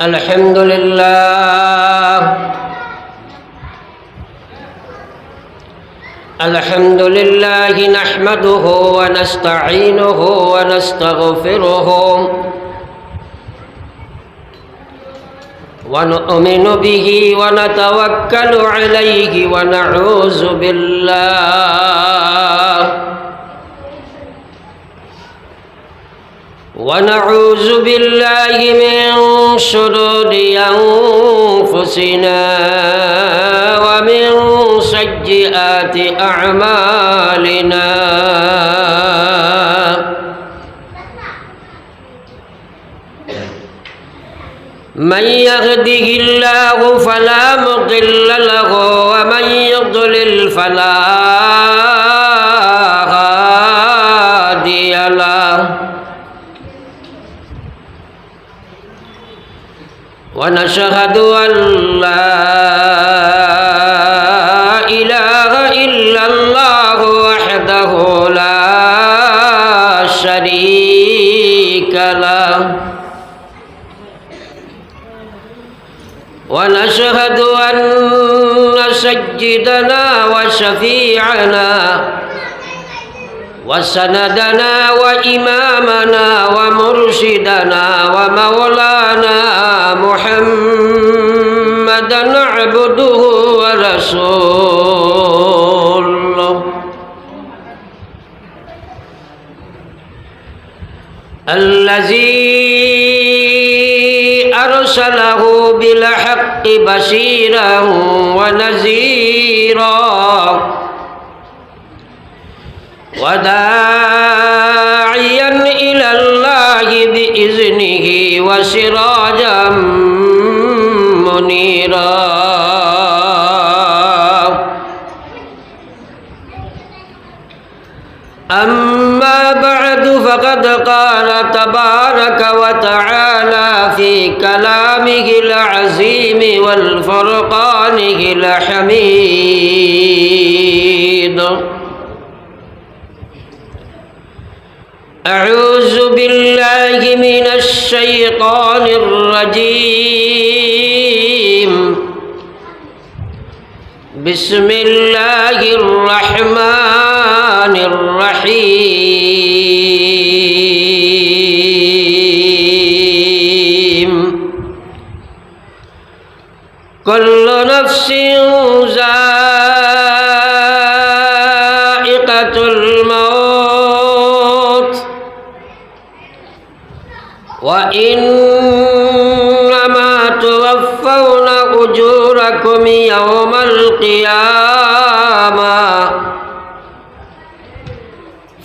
الحمد لله الحمد لله نحمده ونستعينه ونستغفره ونؤمن به ونتوكل عليه ونعوذ بالله من شرور أنفسنا ومن سيئات أعمالنا من يهده الله فلا مضل له ومن يضلل فلا هادي له ونشهد أن لا إله إلا الله وحده لا شريك له ونشهد أن سيدنا وشفيعنا وسندنا وإمامنا ومرشدنا ومولانا محمدا عبده ورسوله الذي أرسله بالحق بشيرا ونذيرا وداعيا إلى الله بإذنه وسراجا منيرا أما بعد فقد قال تبارك وتعالى في كلامه العظيم والفرقانه الحميد أعوذ بالله من الشيطان الرجيم بسم الله الرحمن الرحيم كل نفس ذائقة الموت وإنما توفون أجوركم يوم القيامة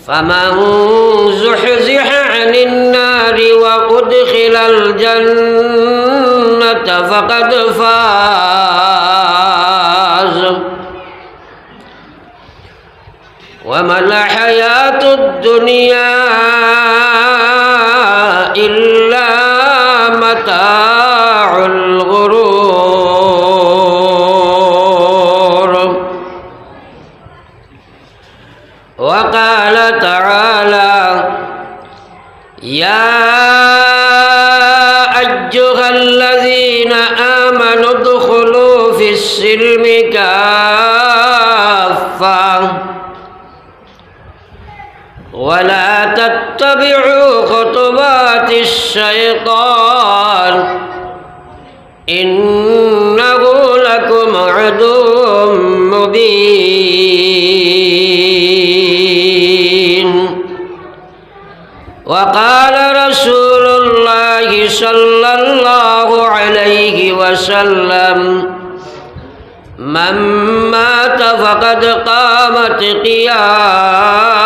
فمن زحزح عن النار وأدخل الجنة فقد فاز وما الحياة الدنيا إلا متاع الغرور وقال تعالى يا أيها الذين آمنوا ادخلوا في السلم كافة ولا تتبعوا خطوات الشيطان إنه لكم عدو مبين وقال رسول الله صلى الله عليه وسلم من مات فقد قامت قيامته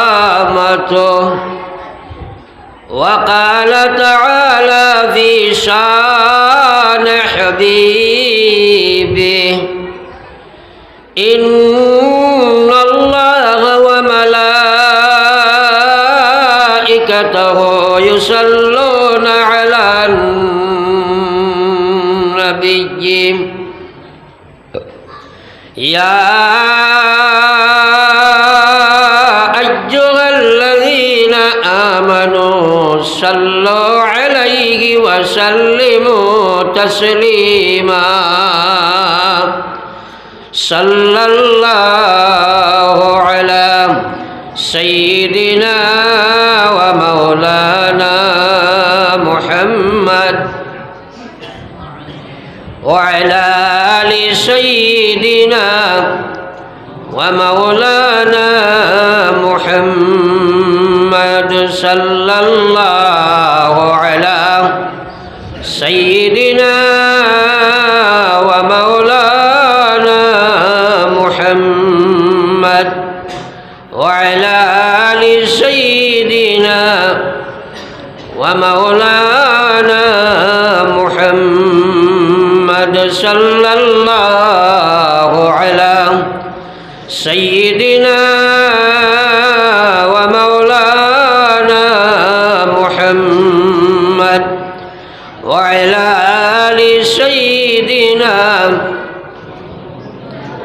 وقال تعالى في شان حبيبه إن الله وملائكته يصلون على النبي يا أيها الذين آمنوا صلوا عليه وسلموا تسليما صلى الله على سيدنا ومولانا محمد وعلى آل سيدنا ومولانا محمد صلى الله على سيدنا ومولانا محمد وعلى آل سيدنا ومولانا محمد صلى الله على سيدنا ومولانا محمد وعلى آل سيدنا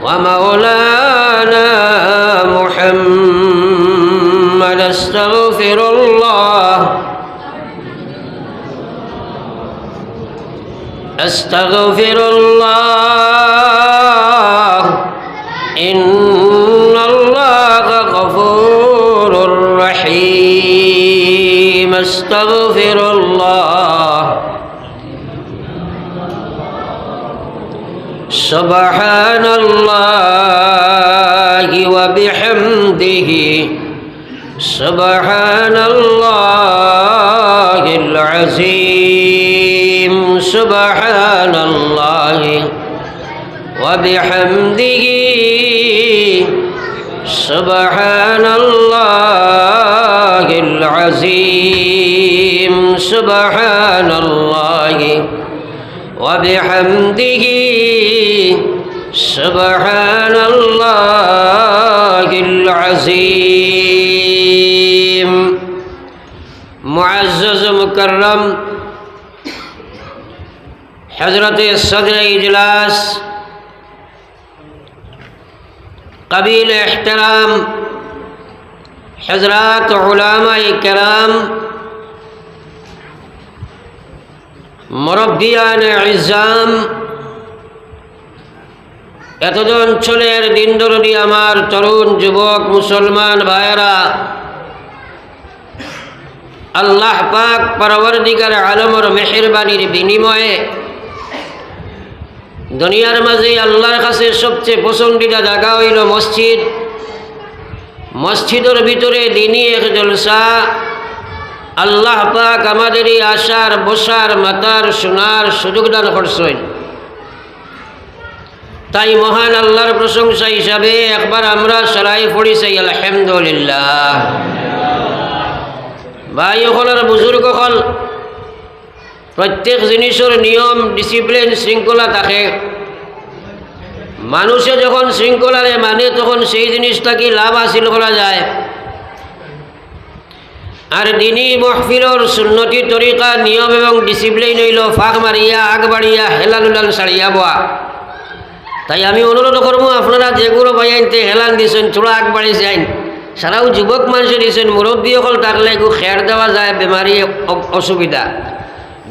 ومولانا محمد استغفر الله أستغفر الله إن الله غفور رحيم أستغفر الله سبحان الله وبحمده سبحان الله العظيم سبحان الله وبحمده سبحان الله العظيم سبحان الله وبحمده سبحان الله العظيم معزز مكرم حضرت صدر اجلاس قبیل احترام حضرات علماء کرام মুরব্বিয়ান ism এতদ অঞ্চলের দিনদরদি আমার তরুণ যুবক মুসলমান ভাইয়েরা আল্লাহ পাক পরবর্তীকার আলমের মেহেরবানির বিনিময়ে দুনিয়ার মাঝে আল্লাহর কাছে সবচেয়ে পছন্দিদা জায়গা হইল মসজিদ। মসজিদের ভিতরে দিনই এক জলসা। আল্লাহ পাক আমাদের এই আশার বসার মাতার শোনার সুযোগ দান করছেন। তাই মহান আল্লাহর প্রশংসা হিসাবে একবার আমরা সারাই পড়ি চাই আলহামদুলিল্লাহ। ভাই হলের বুজুর্গ হল প্রত্যেক জিনিসের নিয়ম ডিসিপ্লিন শৃঙ্খলা থাকে। মানুষে যখন শৃঙ্খলারে মানে তখন সেই জিনিসটাকে লাভ হাসিল করা যায়। আর দিনী মহফিলর সুন্নতি তরিকা নিয়ম এবং ডিসিপ্লিন হইল ফাঁক মারিয়া আগ বাড়িয়া হেলান উলান সারিয়া বয়া। তাই আমি অনুরোধ করবো আপনারা যেগুলো বাইনতে হেলান দিয়েছেন থোড়া আগ বাড়ি যাইন। সারাও যুবক মানুষে দিয়েছেন মুরব্বী সকল থাকলে একটু খেয়ার দেওয়া যায় বেমারি অসুবিধা।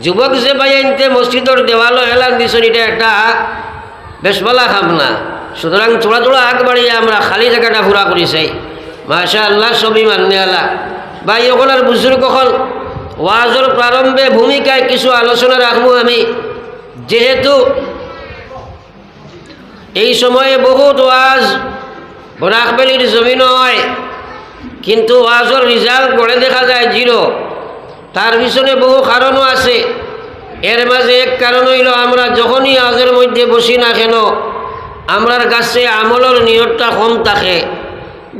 যুবক যে বাইনতে মসজিদর দেওয়ালও হেলান দিয়েছেন এটা একটা বেশ ভালো কাম না। সুতরাং থোড়া থোড়া আগ বাড়িয়ে আমরা খালি জায়গাটা পুরা করি চাই। মাশা আল্লাহ সবই মান্য আল্লাহ। ভাই সকলের বুজুর্গ হল ওয়াজর প্রারম্ভে ভূমিকায় কিছু আলোচনা রাখবো আমি। যেহেতু এই সময়ে বহুত ওয়াজ বরাকবেলির জমিন হয়, কিন্তু ওয়াজর রিজাল্ট গড়ে দেখা যায় জিরো। তার পিছনে বহু কারণও আছে। এর মাঝে এক কারণ হইল আমরা যখনই ওয়াজের মধ্যে বসি না কেন আমরার কাছে আমলের নিয়তটা কম থাকে।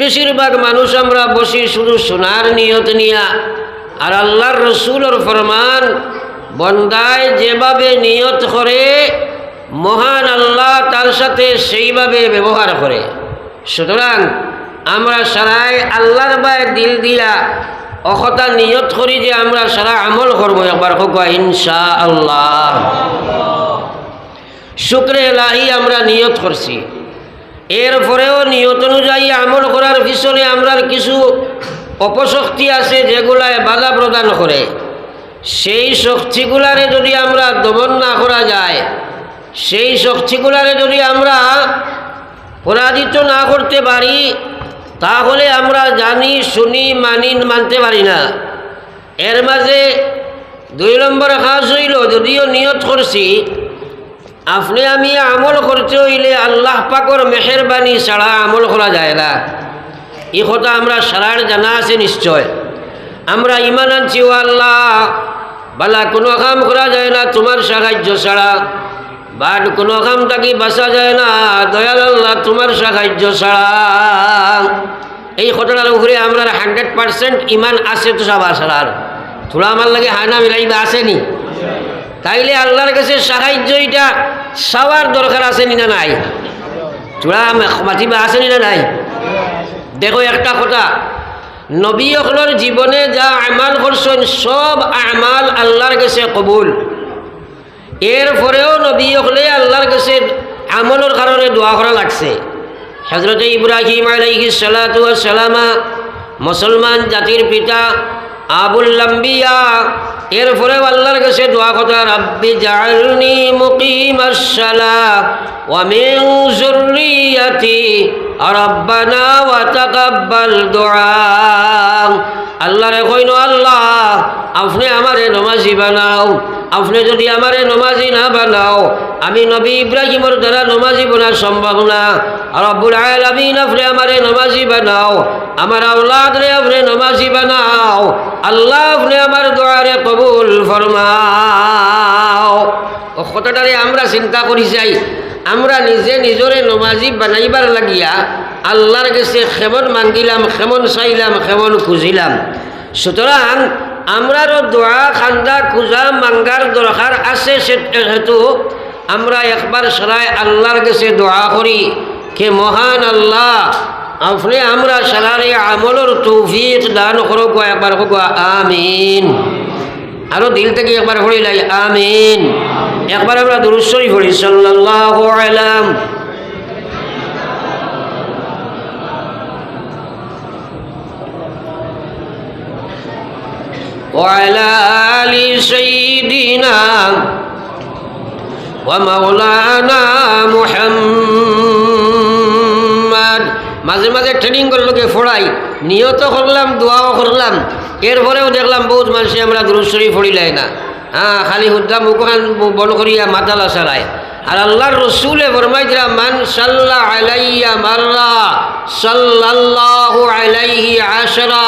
বেশিরভাগ মানুষ আমরা বসি শুধু শোনার নিয়ত নিয়া। আর আল্লাহর রসুলের ফরমান বন্দায় যেভাবে নিয়ত করে মহান আল্লাহ তার সাথে সেইভাবে ব্যবহার করে। সুতরাং আমরা সারাই আল্লাহর বায় দিল দিয়া অকথা নিয়ত করি যে আমরা সারা আমল করবো। একবার হোক ইনশাআল্লাহ। শুকরে এলাহি আমরা নিয়ত করছি। এরপরেও নিয়ত অনুযায়ী আমল করার পিছনে আমরার কিছু অপশক্তি আছে যেগুলায় বাধা প্রদান করে। সেই শক্তিগুলারে যদি আমরা দমন না করা যায়, সেই শক্তিগুলারে যদি আমরা পরাজিত না করতে পারি, তাহলে আমরা জানি শুনি মানতে পারি না। এর মাঝে 2 নম্বর কাজ হইল, যদিও নিয়ত করছি আপনি আমি আমল করতে হইলে আল্লাহ পাকর মেহেরবানি ছাড়া আমল করা যায় না। এই কথা আমরা সারার জানা আছে নিশ্চয়। আমরা ইমান আনছি ও আল্লাহ বালা কোনো কাম করা যায় না তোমার সাহায্য ছাড়া, বাট কোনো কাম থাকি বাঁচা যায় না দয়াল আল্লাহ তোমার সাহায্য ছাড়া। এই কথাটার উপরে আমরা 100% ইমান আছে তো সবার সারার থোড়া আমার লাগে হানা মিলাইবা আসেনি। তাইলে আল্লাহর কাছে সাহায্য এটা সবার দরকার আসেনি না নাই? থোড়া মাতিবা আসেনি না নাই? দেখো একটা কথা, নবী অকলের জীবনে যা আমাল করছেন সব আমাল আল্লাহর কাছে কবুল। এরপরেও নবী অকলে আল্লাহর কাছে আমলের কারণে দোয়া করা লাগছে। হযরত ইব্রাহিম আলাইহিস সালাতু ওয়াস সালামা মুসলমান জাতির পিতা আবুল আম্বিয়া, এরপরেও আল্লাহর কাছে দোয়া কথা, রাব্বি জাআলনি মুকিমাস সালাহ ওয়া মিন যুররিয়াতি রাব্বানা ওয়া তাকাব্বাল দুআ। আল্লাহরে কইনো আল্লাহ আপনি আমারে নমাজি বানাও, আপনি যদি আমারে নমাজি না বানাও আমি নবী ইব্রাহিমের দ্বারা নমাজি বানা সম্ভব না। রব্বুল আলামিন আপনি আমারে নমাজি বানাও, আমার আওলাদরে আপনি নমাজি বানাও, আল্লাহ আপনি আমার দোয়ারে কবুল ফরমাও। ও কথাটারে আমরা চিন্তা করি যাই, আমরা নিজে নিজরে নমাজি বানাইবার লাগিয়া আল্লাহর কাছে কেমন মাঙ্গিলাম, কেমন চাইলাম, কেমন খুঁজিলাম। সুতরাং আমরারও দোয়া খান্দা খুঁজা মাঙ্গার দরকার আছে। সেহেতু আমরা একবার সারায় আল্লাহর কাছে দোয়া করি কে মহান আল্লাহ আপনি আমরা সারারে আমলের তৌফিক দান করুক। একবার হোক আমিন। আরো দিল থেকে একবার পড়িলাই আমিন। একবার আমরা দুরূদ শরীফ পড়ি সাল্লাল্লাহু আলাইহি وعلى آل سيدنا ومولانا محمد। মাঝে মাঝে ট্রেনিং করলোকে ফোড়াই, নিয়ত করলাম, দোয়াও করলাম, এরপরেও দেখলাম বহুত মানুষে আমরা দুরূদ শরীফ পড়িলাই না। হ্যাঁ, খালি হুদ্দা মুখখান বন্ধ করিয়া মাতালা সারায়। আর আল্লাহর রসুলে ফরমাইছিলা মান সাল্লা আলাইয়া মাররা সাল্লাল্লাহু আলাইহি আশরা।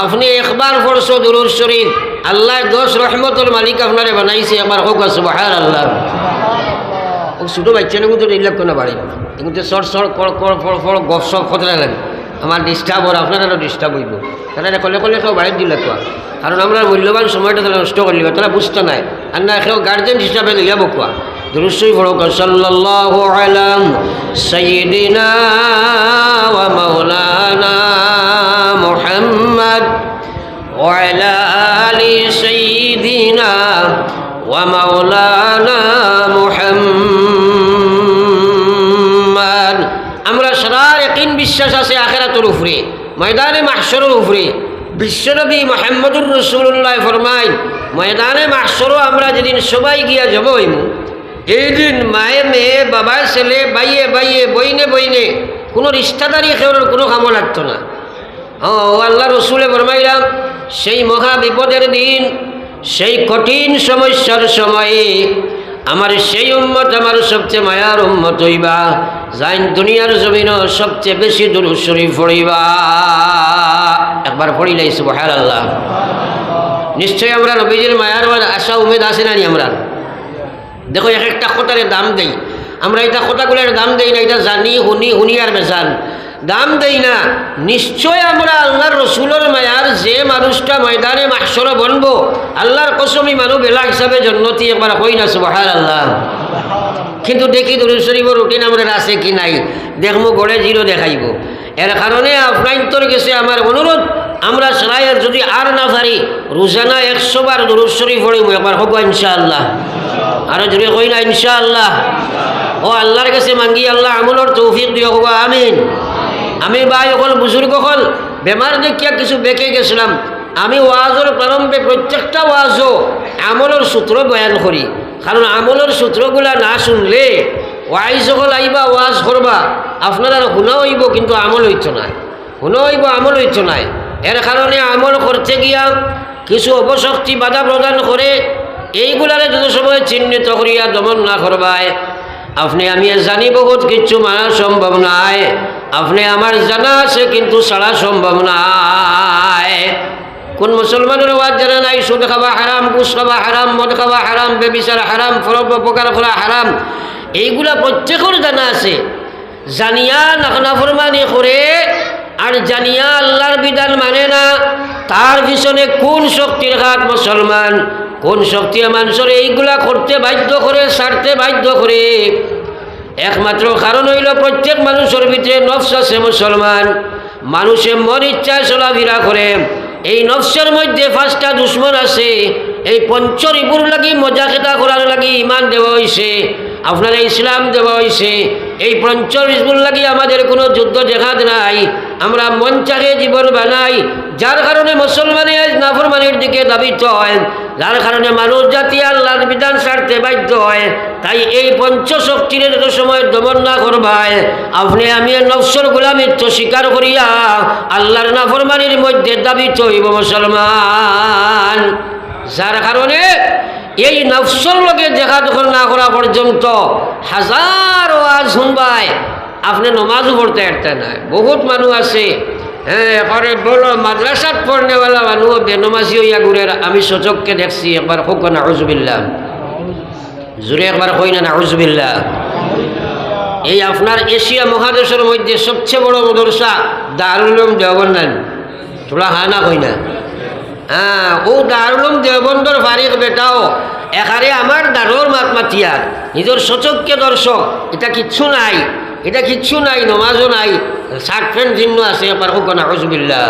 আপনি একবার পড়ছো দুরূদ শরীফ, আল্লাহ 10 রহমতের মালিক আপনারে বানাইছে। একবার হোক সুবহানাল্লাহ। ছোটো বাচ্চারা কিন্তু এইলাক কোনো বাড়ি কিন্তু চর চর ফড় গপ সপ খতরা লাগে। আমার ডিস্টার্ব ওর আপনারাও ডিস্টার্ব হইব। তারা কলে কলে কেউ বাড়ির দিলে তো, কারণ আমরা মূল্যবান সময়টা তারা নষ্ট করলি, তারা বুঝতে নাই। আর না কেউ গার্জেন হিসাবে লইয়া বকুয়া। দুরূদ শরীফ পড়ো সাল্লাল্লাহু আলা সাইয়্যিদিনা ওয়া মাওলানা মুহাম্মদ ওয়া আলা আলি সাইয়্যিদিনা ওয়া মাওলানা মুহাম্মদ। আমরা সারা ইয়াকিন বিশ্বাস আছে আখিরাতের উপরে, ময়দানে মাহশরের উপরে। বিশ্বনবী মুহাম্মদুর রাসূলুল্লাহ ফরমায় ময়দানে মাহশরও আমরা যেদিন সবাই গিয়া যাব হইমু, এই দিন মায়ে মেয়ে, বাবা ছেলে, বাইয়ে বাইয়ে, বইনে বইনে কোনো রিশতাদারি খেওয়ার কোনো কামও লাগতো না। ও আল্লাহ রসুলে ফরমাইলাম সেই মহা বিপদের দিন, সেই কঠিন সমস্যার সময়ে আমার সেই উম্মত আমার সবচেয়ে মায়ার উম্মত হইবা, যাইন দুনিয়ার জমিন সবচেয়ে বেশি দুরূদ শরীফ পড়িবা। একবার পড়িলাই সুবহানাল্লাহ। নিশ্চয়ই আমরা নবীজির মায়ার আশা উমেদ আছে না নি আমরা? দেখো এক একটা কথার দাম দেই আমরা, এটা কথাগুলোর দাম দেই না, এটা জানি শুনি আর বেজান দাম দেই না। নিশ্চয় আমরা আল্লাহর রসুলের মায়ার যে মানুষটা ময়দানে মাহশর বনবো, আল্লাহর কসমি মানুষ বেলা হিসাবে জন্নতি। একবার কই না সুবহানাল্লাহ। কিন্তু দেখি দুরূদ শরীফের রুটিন আমরা আছে কি নাই, দেখবো গড়ে জিরো দেখাইব। এর কারণে আপনার কাছে আমার অনুরোধ, আমরা সারাইয়ের যদি আর না পারি রোজানা 100 বার দুরূদ শরীফ পড়িব। একবার হোক ইনশাআল্লাহ। আরো জোরে কই না ইনশাআল্লাহ। ও আল্লাহর কাছে মাঙ্গি আল্লাহ আমলের তৌফিক দিও। হোক আমিন। আমি ভাই অকল বুজুর্গ হল বেমার দেখিয়া কিছু বেঁকে গেছিলাম, আমি ওয়াজের প্রারম্ভে প্রত্যেকটা ওয়াজও আমলের সূত্র বয়ান করি, কারণ আমলের সূত্রগুলা না শুনলে ওয়াইজ যখন আইবা ওয়াজ করবা আপনারা শুনা হইব কিন্তু আমল হইত না, শুনা হইব আমল হইত নাই। এর কারণে আমল করতে গিয়া কিছু অপশক্তি বাধা প্রদান করে, এইগুলারে যত সময় চিহ্নিত করিয়া দমন না করবায় আপনি আমি জানি বহুত কিচ্ছু মানা সম্ভব নাই, আপনি আমার জানা আছে কিন্তু ছাড়া সম্ভব নাই। কোন মুসলমানের ওয়াজ জানা নাই? সুদ খাওয়া হারাম, ঘুষ খাওয়া হারাম, মদ খাওয়া হারাম, বেবিচার হারাম, পরোপকার করা হারাম, এইগুলা প্রত্যেকের জানা আছে। জানিয়া নাফরমানি করে আর জানিয়া আল্লাহর বিধান মানে না, তার পিছনে কোন শক্তির হাত মুসলমান, কোন শক্তি মানুষের এইগুলা করতে বাধ্য করে, ছাড়তে বাধ্য করে? একমাত্র কারণ হইল প্রত্যেক মানুষের ভিতরে নফস আছে মুসলমান, মানুষে মন ইচ্ছায় চলাফেরা করে। এই নফসের মধ্যে 5টা দুশ্মন আছে, এই পঞ্চরিপুর লাগি মজা খেতা করার লাগি ইমান দেওয়া হয়েছে, আপনারা ইসলাম দেওয়া হয়েছে। এই পঞ্চরিপুর লাগি আমাদের কোনো যুদ্ধ দেখাত নাই, আমরা মন চাহে জীবন বানাই, যার কারণে মুসলমানে আজ নাফরমানির দিকে দাবিত হয়, যার কারণে মানুষ জাতি আল্লাহর বিধান ছাড়তে বাধ্য হয়। তাই এই পঞ্চশক্তির যত সময় দমন না করবায় আপনি আমি নফসর গোলামিত্ব স্বীকার করিয়া আল্লাহর নাফরমানির মধ্যে দাবিত হইব মুসলমান। যার কারণে এই নফসর লগে দেখা দখল না করা পর্যন্ত হাজার ওয়াজ শুনবায় আপনি নমাজও পড়তে পারতেন না। বহুত মানুষ আছে এবারে বলো মাদ্রাসাত পড়নেওয়ালা মানুষ বেনমাজি হইয়া ঘুরের, আমি সচককে দেখছি। একবার হোক না আউযুবিল্লাহ, জোরে একবার কই না আউযুবিল্লাহ। এই আপনার এশিয়া মহাদেশের মধ্যে সবচেয়ে বড় মাদ্রাসা দারুল উলুম দেওবন্দ, তোরা হা না কই না? হ্যাঁ, ও দারুল উলুম দেওবন্দর ফারিক বেটাও এখানে আমার দারোর মাত মাতিয়ার নিজের সচককে দর্শক, এটা কিচ্ছু নাই, এটা কিচ্ছু নাই, নমাজও নাই, শার্ট প্যান্ট জিন্ন আছে। একবার হোক না আউযুবিল্লাহ।